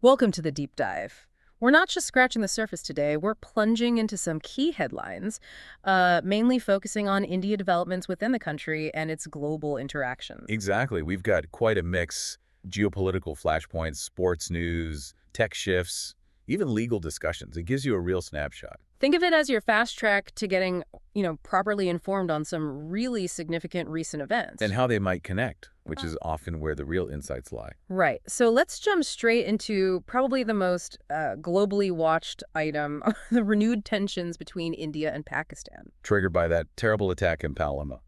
Welcome to the deep dive. We're not just scratching the surface today, we're plunging into some key headlines, mainly focusing on India developments within the country and its global interactions. Exactly. We've got quite a mix: geopolitical flashpoints, sports news, tech shifts, even legal discussions. It gives you a real snapshot. Think of it as your fast track to getting, properly informed on some really significant recent And events. how they might connect, which is often where the real insights lie. Right. So let's jump straight into probably the most globally watched item, the renewed tensions between India and Pakistan. Triggered by that terrible attack in Palama,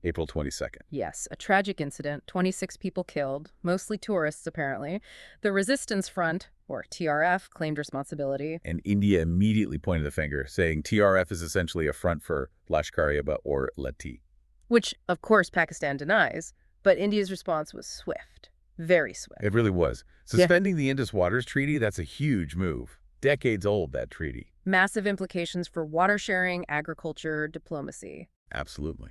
April 22nd. Yes, a tragic incident, 26 people killed, mostly tourists apparently. The Resistance Front, or TRF, claimed responsibility, And India immediately pointed the finger, saying TRF is essentially a front for Lashkar-e-Taiba or Lati. which of course Pakistan denies, but India's response was swift, very swift. It really was. Yeah. Suspending the Indus Waters Treaty, that's a huge move. Decades old, that treaty. Massive implications for water sharing, agriculture, diplomacy. Absolutely.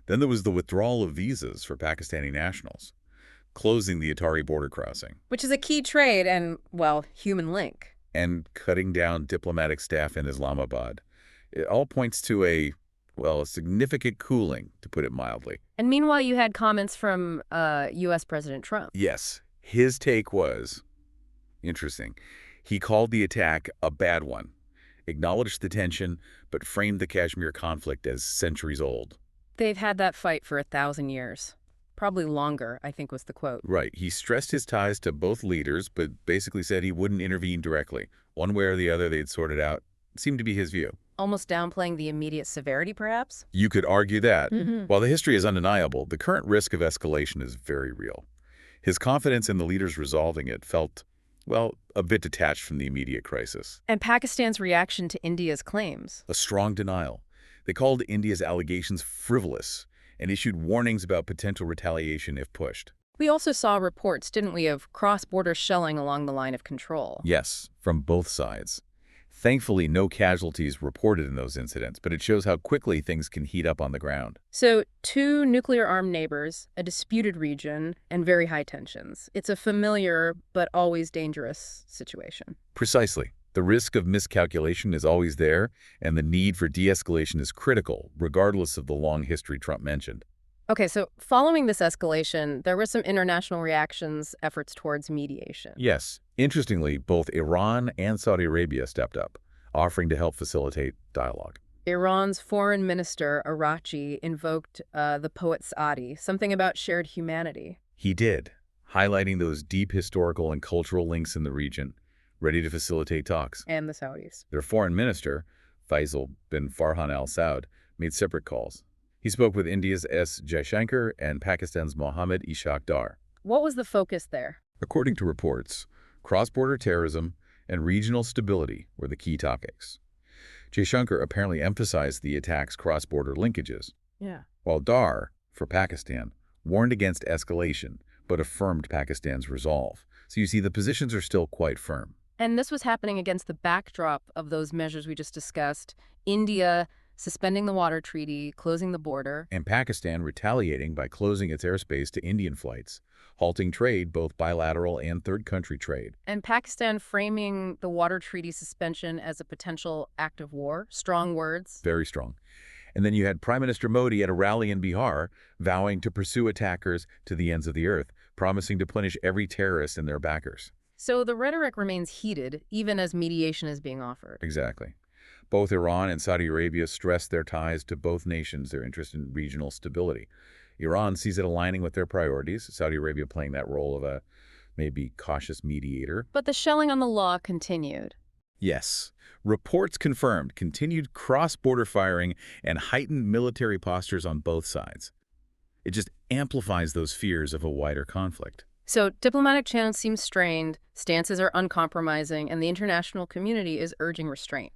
Then there was the withdrawal of visas for Pakistani nationals, closing the Atari border crossing, Which is a key trade and, well, human link. and cutting down diplomatic staff in Islamabad. It all points to a significant cooling, to put it mildly. And meanwhile, you had comments from U.S. President Trump. Yes, his take was interesting. He called the attack a bad one, acknowledged the tension, but framed the Kashmir conflict as centuries old. They've had that fight for 1,000 years. Probably longer, I think was the quote. Right. He stressed his ties to both leaders, but basically said he wouldn't intervene directly. One way or the other, they'd sort it out. It seemed to be his view. Almost downplaying the immediate severity, perhaps? You could argue that. Mm-hmm. While the history is undeniable, the current risk of escalation is very real. His confidence in the leaders resolving it felt, well, a bit detached from the immediate crisis. And Pakistan's reaction to India's claims. A strong denial. They called India's allegations frivolous and issued warnings about potential retaliation if pushed. We also saw reports, didn't we, of cross-border shelling along the line of control. Yes, from both sides. Thankfully, no casualties reported in those incidents, but it shows how quickly things can heat up on the ground. So, two nuclear-armed neighbors, a disputed region, and very high tensions. It's a familiar but always dangerous situation. Precisely. The risk of miscalculation is always there, and the need for de-escalation is critical, regardless of the long history Trump mentioned. Okay, so following this escalation, there were some international reactions, efforts towards mediation. Yes, interestingly, both Iran and Saudi Arabia stepped up, offering to help facilitate dialogue. Iran's foreign minister, Arachi, invoked the poet Saadi, something about shared humanity. He did, highlighting those deep historical and cultural links in the region, ready to facilitate talks. And the Saudis. Their foreign minister, Faisal bin Farhan Al Saud, made separate calls. He spoke with India's S. Jaishankar and Pakistan's Mohammad Ishaq Dar. What was the focus there? According to reports, cross-border terrorism and regional stability were the key topics. Jaishankar apparently emphasized the attack's cross-border linkages, Yeah. while Dar, for Pakistan, warned against escalation but affirmed Pakistan's resolve. So you see, the positions are still quite firm. And this was happening against the backdrop of those measures we just discussed. India suspending the water treaty, closing the border. And Pakistan retaliating by closing its airspace to Indian flights, halting trade, both bilateral and third-country trade. And Pakistan framing the water treaty suspension as a potential act of war. Strong words. Very strong. And then you had Prime Minister Modi at a rally in Bihar vowing to pursue attackers to the ends of the earth, promising to punish every terrorist and their backers. So the rhetoric remains heated, even as mediation is being offered. Exactly. Both Iran and Saudi Arabia stress their ties to both nations, their interest in regional stability. Iran sees it aligning with their priorities, Saudi Arabia playing that role of a maybe cautious mediator. But the shelling on the law continued. Yes. Reports confirmed continued cross-border firing and heightened military postures on both sides. It just amplifies those fears of a wider conflict. So diplomatic channels seem strained, stances are uncompromising, and the international community is urging restraint.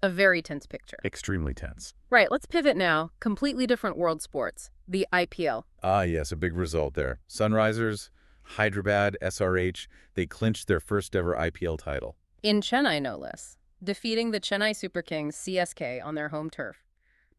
A very tense picture. Extremely tense. Right, let's pivot now. Completely different world sports. The IPL. Ah, yes, a big result there. Sunrisers, Hyderabad, SRH, they clinched their first ever IPL title. In Chennai, no less. Defeating the Chennai Super Kings CSK on their home turf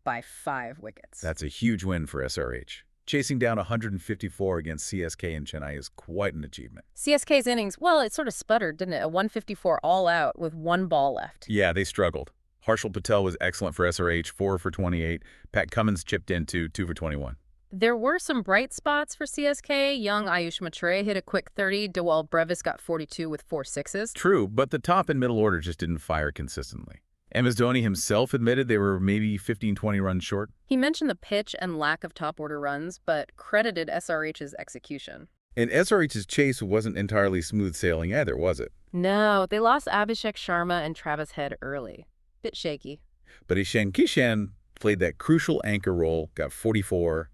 by 5 wickets. That's a huge win for SRH. Chasing down 154 against CSK in Chennai is quite an achievement. CSK's innings, well, it sort of sputtered, didn't it? A 154 all out with one ball left. Yeah, they struggled. Harshal Patel was excellent for SRH, 4 for 28. Pat Cummins chipped in 2 for 21. There were some bright spots for CSK. Young Ayush Matre hit a quick 30. Dewald Brevis got 42 with 4 sixes. True, but the top and middle order just didn't fire consistently. MS Dhoni himself admitted they were maybe 15-20 runs short. He mentioned the pitch and lack of top-order runs, but credited SRH's execution. And SRH's chase wasn't entirely smooth sailing either, was it? No, they lost Abhishek Sharma and Travis Head early. Bit shaky. But Ishan Kishan played that crucial anchor role, got 44.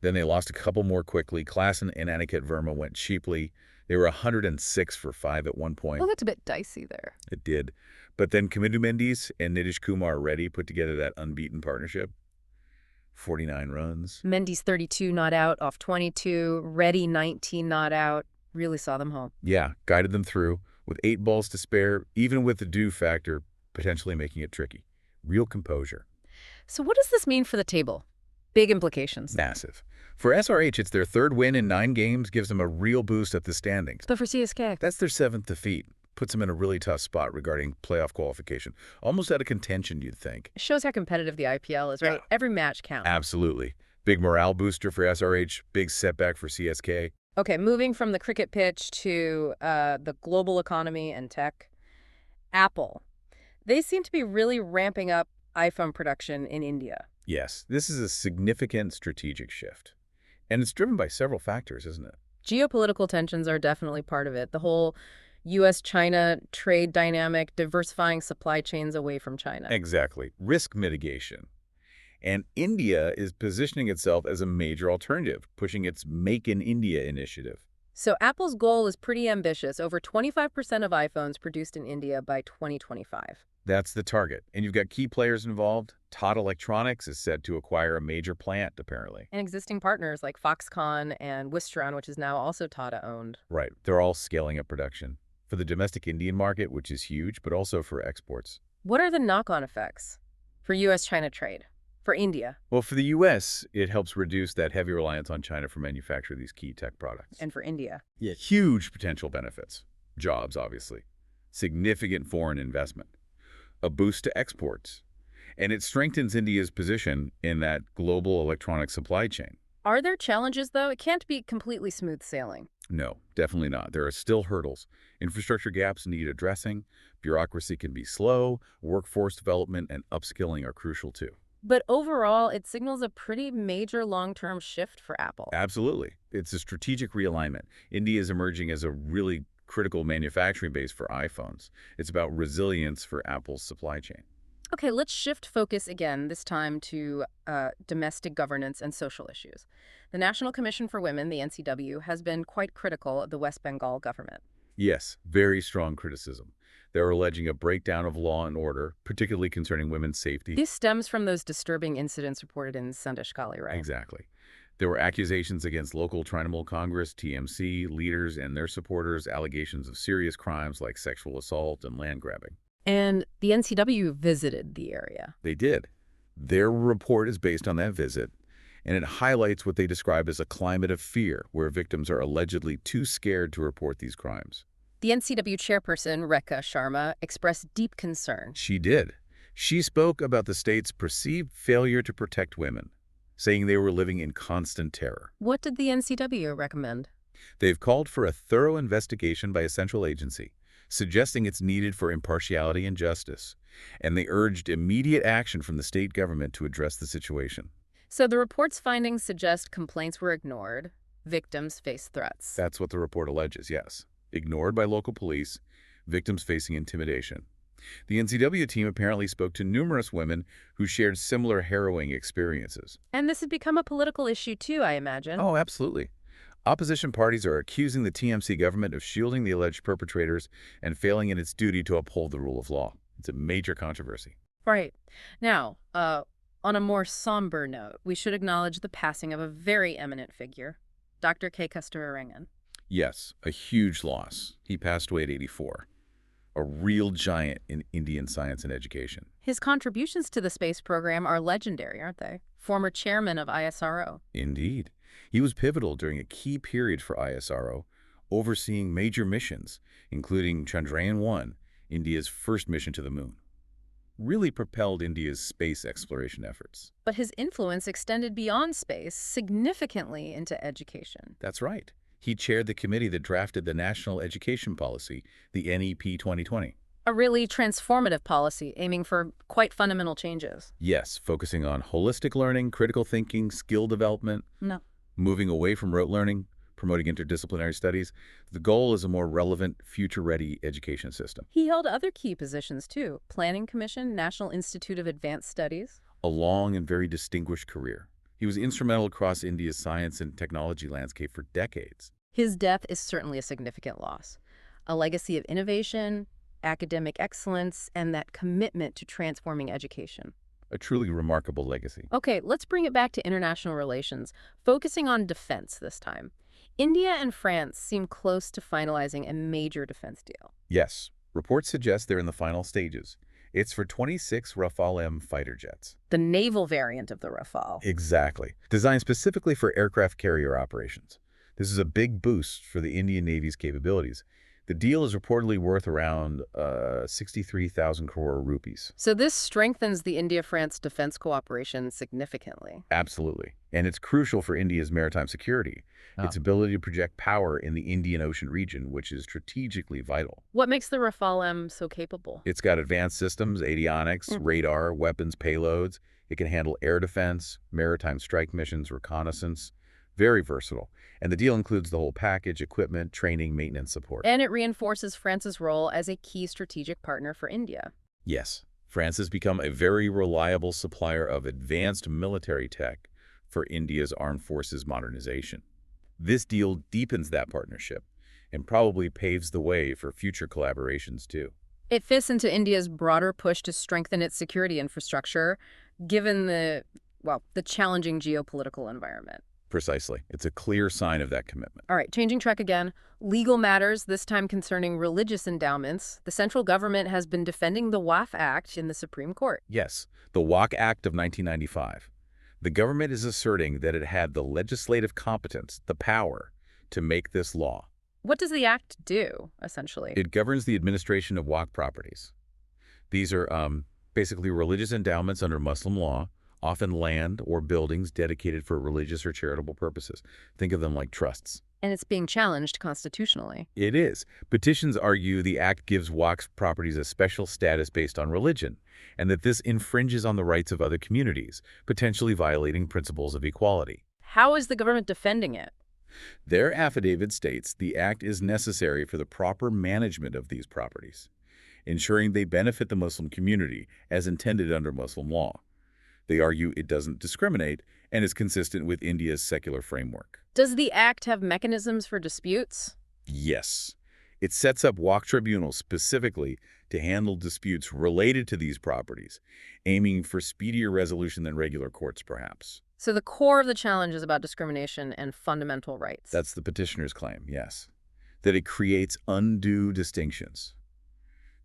Then they lost a couple more quickly. Klassen and Aniket Verma went cheaply. They were 106 for 5 at one point. Well, that's a bit dicey there. It did. But then Kamidu Mendes and Nitish Kumar Reddy put together that unbeaten partnership. 49 runs. Mendes 32 not out off 22. Reddy 19 not out. Really saw them home. Yeah, guided them through with 8 balls to spare, even with the dew factor potentially making it tricky. Real composure. So what does this mean for the table? Big implications. Massive. For SRH, it's their 3rd win in 9 games, gives them a real boost at the standings. But for CSK? That's their 7th defeat. Puts them in a really tough spot regarding playoff qualification. Almost out of contention, you'd think. It shows how competitive the IPL is, right? Yeah. Every match counts. Absolutely. Big morale booster for SRH, big setback for CSK. Okay, moving from the cricket pitch to the global economy and tech. Apple. They seem to be really ramping up iPhone production in India. Yes, this is a significant strategic shift. And it's driven by several factors, isn't it? Geopolitical tensions are definitely part of it. The whole U.S.-China trade dynamic, diversifying supply chains away from China. Exactly. Risk mitigation. And India is positioning itself as a major alternative, pushing its Make in India initiative. So Apple's goal is pretty ambitious, over 25% of iPhones produced in India by 2025. That's the target. And you've got key players involved. Tata Electronics is said to acquire a major plant, apparently. And existing partners like Foxconn and Wistron, which is now also Tata-owned. Right. They're all scaling up production. For the domestic Indian market, which is huge, but also for exports. What are the knock-on effects for U.S.-China trade? For India? Well, for the U.S., it helps reduce that heavy reliance on China for manufacture these key tech products. And for India? Yeah, huge potential benefits. Jobs, obviously. Significant foreign investment. A boost to exports. And it strengthens India's position in that global electronic supply chain. Are there challenges, though? It can't be completely smooth sailing. No, definitely not. There are still hurdles. Infrastructure gaps need addressing. Bureaucracy can be slow. Workforce development and upskilling are crucial, too. But overall, it signals a pretty major long-term shift for Apple. Absolutely. It's a strategic realignment. India is emerging as a really critical manufacturing base for iPhones. It's about resilience for Apple's supply chain. Okay, let's shift focus again, this time to domestic governance and social issues. The National Commission for Women, the NCW, has been quite critical of the West Bengal government. Yes, very strong criticism. They're alleging a breakdown of law and order, particularly concerning women's safety. This stems from those disturbing incidents reported in Sandeshkhali, right? Exactly. There were accusations against local Trinamool Congress, TMC, leaders and their supporters, allegations of serious crimes like sexual assault and land grabbing. And the NCW visited the area. They did. Their report is based on that visit, and it highlights what they describe as a climate of fear, where victims are allegedly too scared to report these crimes. The NCW chairperson, Rekha Sharma, expressed deep concern. She did. She spoke about the state's perceived failure to protect women, saying they were living in constant terror. What did the NCW recommend? They've called for a thorough investigation by a central agency, suggesting it's needed for impartiality and justice, and they urged immediate action from the state government to address the situation. So the report's findings suggest complaints were ignored, victims face threats. That's what the report alleges, yes. Ignored by local police, victims facing intimidation. The NCW team apparently spoke to numerous women who shared similar harrowing experiences. And this had become a political issue too, I imagine. Oh, absolutely. Opposition parties are accusing the TMC government of shielding the alleged perpetrators and failing in its duty to uphold the rule of law. It's a major controversy. Right. Now, on a more somber note, we should acknowledge the passing of a very eminent figure, Dr. K. Kasturarangan. Yes, a huge loss. He passed away at 84. A real giant in Indian science and education. His contributions to the space program are legendary, aren't they? Former chairman of ISRO. Indeed. He was pivotal during a key period for ISRO, overseeing major missions, including Chandrayaan-1, India's first mission to the moon. Really propelled India's space exploration efforts. But his influence extended beyond space, significantly into education. That's right. He chaired the committee that drafted the National Education Policy, the NEP 2020. A really transformative policy aiming for quite fundamental changes. Yes, focusing on holistic learning, critical thinking, skill development, No. moving away from rote learning, promoting interdisciplinary studies. The goal is a more relevant, future-ready education system. He held other key positions too: Planning Commission, National Institute of Advanced Studies. A long and very distinguished career. He was instrumental across India's science and technology landscape for decades. His death is certainly a significant loss. A legacy of innovation, academic excellence, and that commitment to transforming education. A truly remarkable legacy. Okay, let's bring it back to international relations, focusing on defense this time. India and France seem close to finalizing a major defense deal. Yes, reports suggest they're in the final stages. It's for 26 Rafale M fighter jets. The naval variant of the Rafale. Exactly. Designed specifically for aircraft carrier operations. This is a big boost for the Indian Navy's capabilities. The deal is reportedly worth around 63,000 crore rupees. So this strengthens the India-France defense cooperation significantly. Absolutely. And it's crucial for India's maritime security, its ability to project power in the Indian Ocean region, which is strategically vital. What makes the Rafale M so capable? It's got advanced systems, avionics, radar, weapons, payloads. It can handle air defense, maritime strike missions, reconnaissance. Very versatile. And the deal includes the whole package: equipment, training, maintenance, support. And it reinforces France's role as a key strategic partner for India. Yes, France has become a very reliable supplier of advanced military tech for India's armed forces modernization. This deal deepens that partnership and probably paves the way for future collaborations too. It fits into India's broader push to strengthen its security infrastructure, given the challenging geopolitical environment. Precisely. It's a clear sign of that commitment. All right, changing track again. Legal matters, this time concerning religious endowments. The central government has been defending the WAF Act in the Supreme Court. Yes, the WAC Act of 1995. The government is asserting that it had the legislative competence, the power, to make this law. What does the act do, essentially? It governs the administration of WAC properties. These are basically religious endowments under Muslim law, often land or buildings dedicated for religious or charitable purposes. Think of them like trusts. And it's being challenged constitutionally. It is. Petitions argue the act gives WAC's properties a special status based on religion, and that this infringes on the rights of other communities, potentially violating principles of equality. How is the government defending it? Their affidavit states the act is necessary for the proper management of these properties, ensuring they benefit the Muslim community as intended under Muslim law. They argue it doesn't discriminate and is consistent with India's secular framework. Does the act have mechanisms for disputes? Yes. It sets up WAC tribunals specifically to handle disputes related to these properties, aiming for speedier resolution than regular courts, perhaps. So the core of the challenge is about discrimination and fundamental rights. That's the petitioner's claim, yes. That it creates undue distinctions.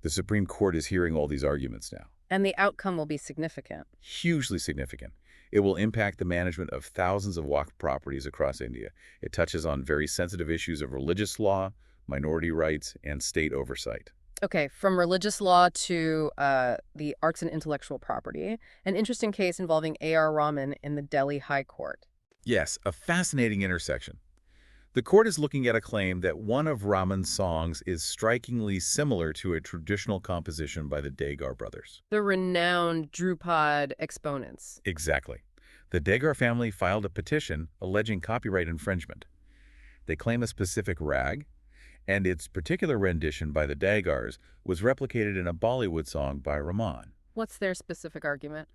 The Supreme Court is hearing all these arguments now. And the outcome will be significant. Hugely significant. It will impact the management of thousands of WAC properties across India. It touches on very sensitive issues of religious law, minority rights, and state oversight. Okay, from religious law to the arts and intellectual property, an interesting case involving A.R. Rahman in the Delhi High Court. Yes, a fascinating intersection. The court is looking at a claim that one of Rahman's songs is strikingly similar to a traditional composition by the Degar brothers. The renowned Dhrupad exponents. Exactly. The Degar family filed a petition alleging copyright infringement. They claim a specific rag, and its particular rendition by the Dagars was replicated in a Bollywood song by Rahman. What's their specific argument?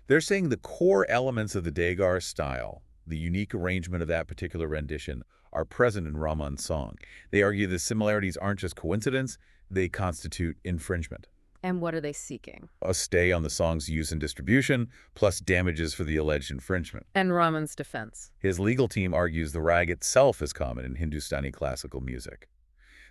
They're saying the core elements of the Degar style, the unique arrangement of that particular rendition, are present in Rahman's song. They argue the similarities aren't just coincidence, they constitute infringement. And what are they seeking? A stay on the song's use and distribution, plus damages for the alleged infringement. And Rahman's defense. His legal team argues the rag itself is common in Hindustani classical music.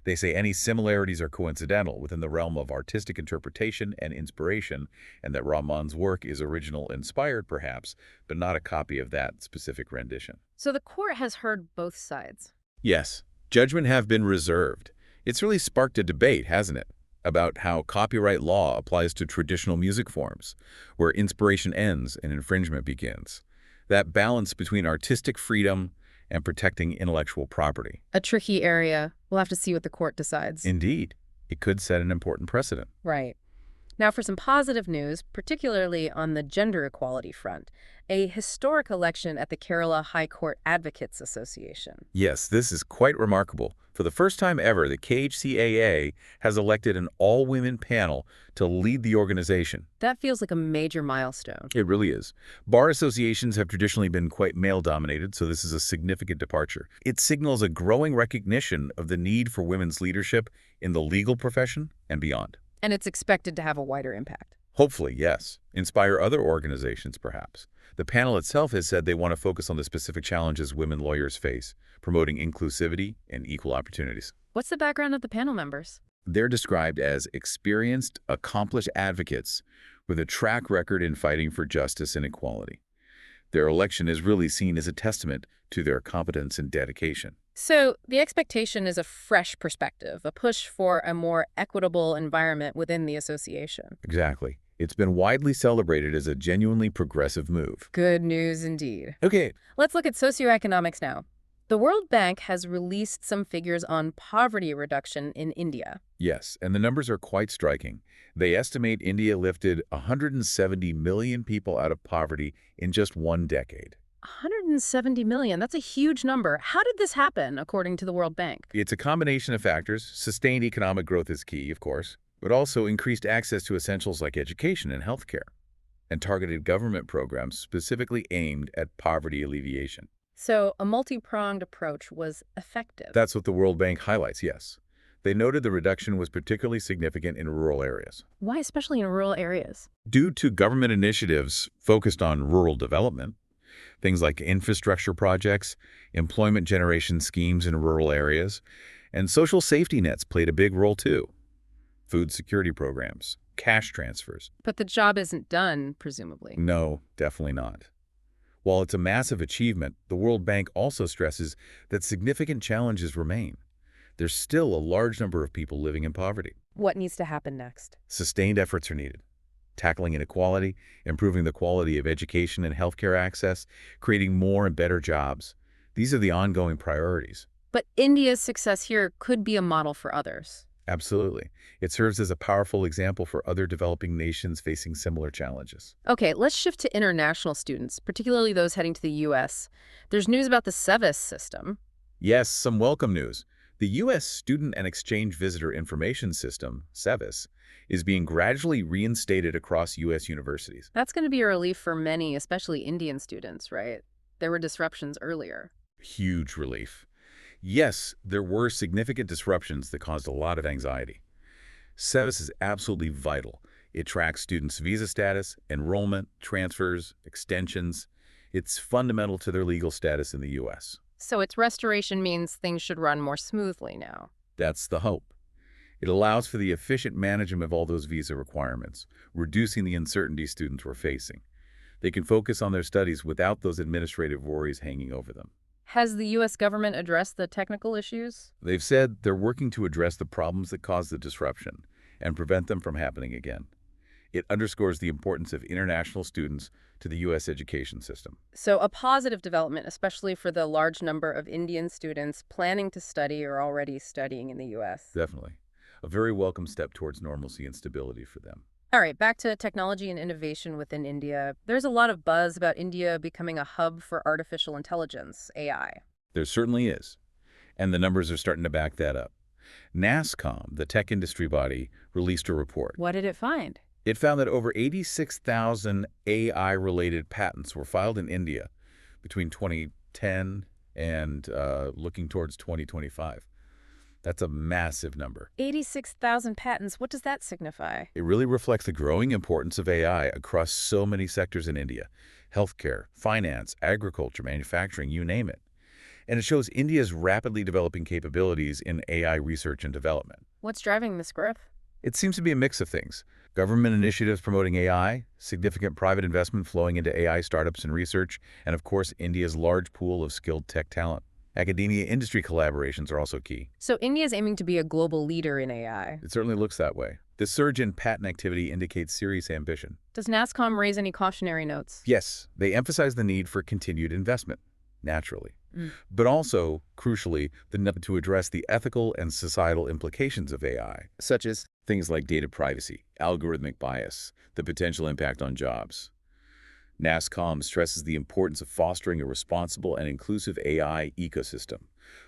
They say any similarities are coincidental within the realm of artistic interpretation and inspiration, and that Rahman's work is original, inspired perhaps, but not a copy of that specific rendition. So the court has heard both sides. Yes, judgment have been reserved. It's really sparked a debate, hasn't it, about how copyright law applies to traditional music forms, where inspiration ends and infringement begins. That balance between artistic freedom and protecting intellectual property. A tricky area. We'll have to see what the court decides. Indeed, it could set an important precedent. Right. Now for some positive news, particularly on the gender equality front. A historic election at the Kerala High Court Advocates Association. Yes, this is quite remarkable. For the first time ever, the KHCAA has elected an all-women panel to lead the organization. That feels like a major milestone. It really is. Bar associations have traditionally been quite male-dominated, so this is a significant departure. It signals a growing recognition of the need for women's leadership in the legal profession and beyond. And it's expected to have a wider impact. Hopefully, yes. Inspire other organizations, perhaps. The panel itself has said they want to focus on the specific challenges women lawyers face, promoting inclusivity and equal opportunities. What's the background of the panel members? They're described as experienced, accomplished advocates with a track record in fighting for justice and equality. Their election is really seen as a testament to their competence and dedication. So the expectation is a fresh perspective, a push for a more equitable environment within the association. Exactly. It's been widely celebrated as a genuinely progressive move. Good news indeed. Okay, Let's look at socioeconomics now. The World Bank has released some figures on poverty reduction in India. yes, and the numbers are quite striking. They estimate India lifted 170 million people out of poverty in just one decade. 170 million, that's a huge number. How did this happen, according to the World Bank? It's a combination of factors. Sustained economic growth is key, of course, but also increased access to essentials like education and healthcare, and targeted government programs specifically aimed at poverty alleviation. So a multi-pronged approach was effective. That's what the World Bank highlights, yes. They noted the reduction was particularly significant in rural areas. Why especially in rural areas? Due to government initiatives focused on rural development, things like infrastructure projects, employment generation schemes in rural areas, and social safety nets played a big role too. Food security programs, cash transfers. But the job isn't done, presumably. No, definitely not. While it's a massive achievement, the World Bank also stresses that significant challenges remain. There's still a large number of people living in poverty. What needs to happen next? Sustained efforts are needed. Tackling inequality, improving the quality of education and healthcare access, creating more and better jobs. These are the ongoing priorities. But India's success here could be a model for others. Absolutely. It serves as a powerful example for other developing nations facing similar challenges. Okay, let's shift to international students, particularly those heading to the U.S. There's news about the SEVIS system. Yes, some welcome news. The U.S. Student and Exchange Visitor Information System, SEVIS, is being gradually reinstated across U.S. universities. That's going to be a relief for many, especially Indian students, right? There were disruptions earlier. Huge relief. Yes, there were significant disruptions that caused a lot of anxiety. SEVIS is absolutely vital. It tracks students' visa status, enrollment, transfers, extensions. It's fundamental to their legal status in the U.S. So its restoration means things should run more smoothly now. That's the hope. It allows for the efficient management of all those visa requirements, reducing the uncertainty students were facing. They can focus on their studies without those administrative worries hanging over them. Has the U.S. government addressed the technical issues? They've said they're working to address the problems that caused the disruption and prevent them from happening again. It underscores the importance of international students to the U.S. education system. So a positive development, especially for the large number of Indian students planning to study or already studying in the U.S. Definitely. A very welcome step towards normalcy and stability for them. All right, back to technology and innovation within India. There's a lot of buzz about India becoming a hub for artificial intelligence, AI. There certainly is. And the numbers are starting to back that up. NASSCOM, the tech industry body, released a report. What did it find? It found that over 86,000 AI-related patents were filed in India between 2010 and looking towards 2025. That's a massive number. 86,000 patents. What does that signify? It really reflects the growing importance of AI across so many sectors in India: healthcare, finance, agriculture, manufacturing, you name it. And it shows India's rapidly developing capabilities in AI research and development. What's driving this growth? It seems to be a mix of things. Government initiatives promoting AI, significant private investment flowing into AI startups and research, and of course, India's large pool of skilled tech talent. Academia-industry collaborations are also key. So India is aiming to be a global leader in AI. It certainly looks that way. The surge in patent activity indicates serious ambition. Does NASSCOM raise any cautionary notes? Yes, they emphasize the need for continued investment, naturally. Mm. But also, crucially, the need to address the ethical and societal implications of AI, such as things like data privacy, algorithmic bias, the potential impact on jobs. NASSCOM stresses the importance of fostering a responsible and inclusive AI ecosystem,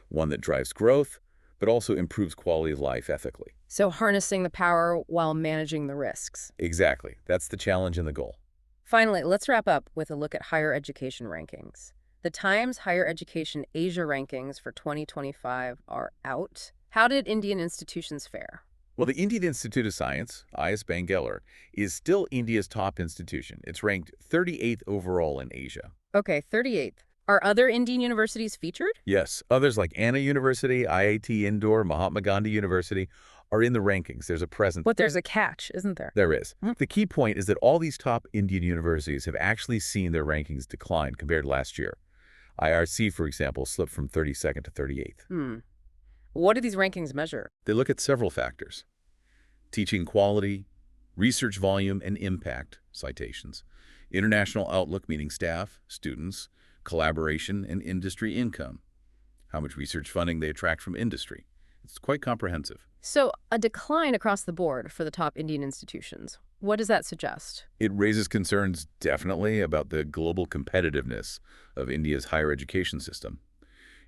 one that drives growth, but also improves quality of life ethically. So harnessing the power while managing the risks. Exactly. That's the challenge and the goal. Finally, let's wrap up with a look at higher education rankings. The Times Higher Education Asia rankings for 2025 are out. How did Indian institutions fare? Well, the Indian Institute of Science, IIS Bangalore, is still India's top institution. It's ranked 38th overall in Asia. Okay, 38th. Are other Indian universities featured? Yes, others like Anna University, IIT Indore, Mahatma Gandhi University are in the rankings. There's a presence. But there's a catch, isn't there? There is. Hmm. The key point is that all these top Indian universities have actually seen their rankings decline compared to last year. IRC, for example, slipped from 32nd to 38th. What do these rankings measure? They look at several factors: teaching quality, research volume and impact, citations, international outlook, meaning staff, students, collaboration, and industry income, how much research funding they attract from industry. It's quite comprehensive. So, a decline across the board for the top Indian institutions. What does that suggest? It raises concerns, definitely, about the global competitiveness of India's higher education system.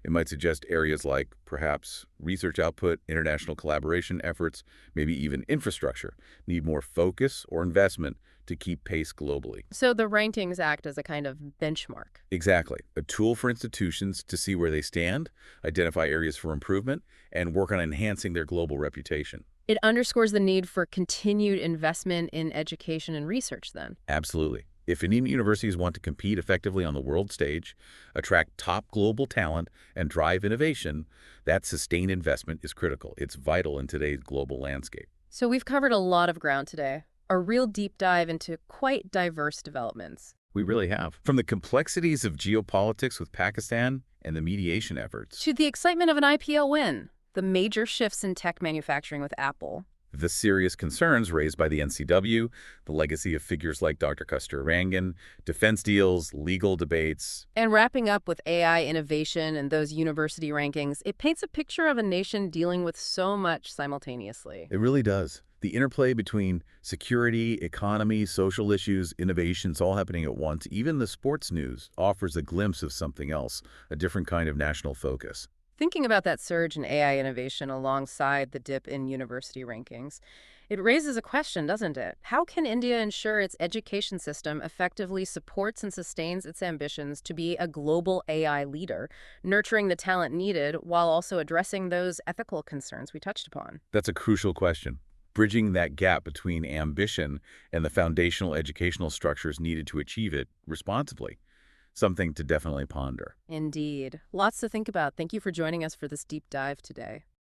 It might suggest areas like, perhaps, research output, international collaboration efforts, maybe even infrastructure, need more focus or investment to keep pace globally. So the rankings act as a kind of benchmark. Exactly. A tool for institutions to see where they stand, identify areas for improvement, and work on enhancing their global reputation. It underscores the need for continued investment in education and research, then. Absolutely. If Indian universities want to compete effectively on the world stage, attract top global talent, and drive innovation, that sustained investment is critical. It's vital in today's global landscape. So we've covered a lot of ground today. A real deep dive into quite diverse developments. We really have. From the complexities of geopolitics with Pakistan and the mediation efforts, To the excitement of an IPO win, the major shifts in tech manufacturing with Apple, the serious concerns raised by the NCW, the legacy of figures like Dr. Kasturirangan, defense deals, legal debates. and wrapping up with AI innovation and those university rankings, it paints a picture of a nation dealing with so much simultaneously. It really does. The interplay between security, economy, social issues, innovations all happening at once, even the sports news offers a glimpse of something else, a different kind of national focus. Thinking about that surge in AI innovation alongside the dip in university rankings, it raises a question, doesn't it? How can India ensure its education system effectively supports and sustains its ambitions to be a global AI leader, nurturing the talent needed while also addressing those ethical concerns we touched upon? That's a crucial question. Bridging that gap between ambition and the foundational educational structures needed to achieve it responsibly. Something to definitely ponder. Indeed. Lots to think about. Thank you for joining us for this deep dive today.